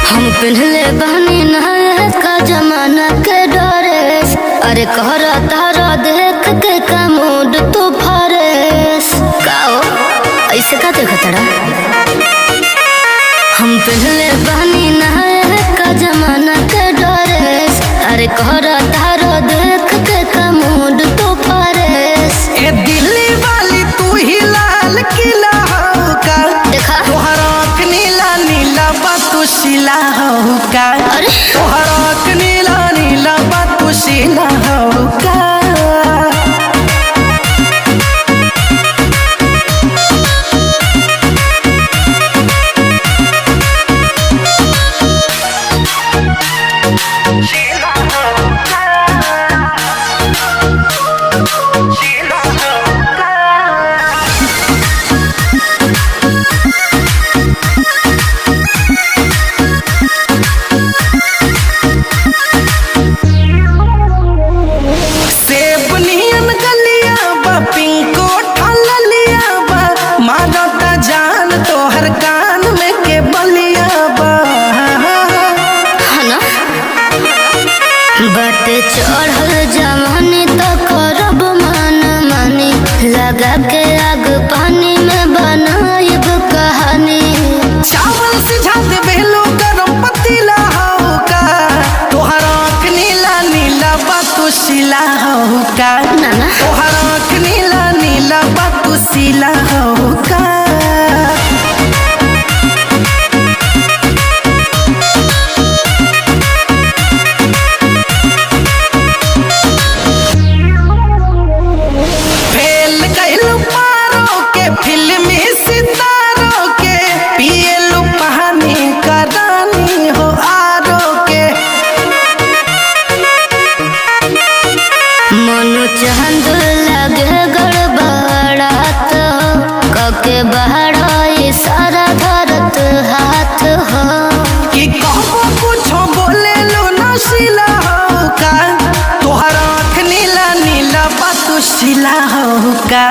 हम पिन्हले बहनी नहाए का जमाना के डरेस। अरे कहरा तारा देख के का मूड तू फरेस का हो ऐसे का देखा तड़ा। हम पिन्हले बहनी नहाए का जमाना के डरेस। अरे कहरा तारा देख के का मूड तू फरेस। ए दिल्ली वाली तू ही लाल किला हो का देखा तोहरा आँख नीला नीला बा तू शिला हो का। अरे तोहरा आँख नीला नीला बा तू शिला हो का। बट चढ़ल जवानी तो करब मन मानी लगा के आग पानी में बनाइब कहानी। चावल सिझा देबे लो गरम पतीला हो का तोहरा आँख नीला नीला बा तू शिला हो का। नाना तोहरा आँख नीला नीला बा तू शिला हो का। चांद लगे गड़बड़ात कके बहरा सारा धरत हाथ हो कि कहबो कुछो बोले लो नशीला हो का तोहरा आँख नीला नीला बा तू शिला हो का।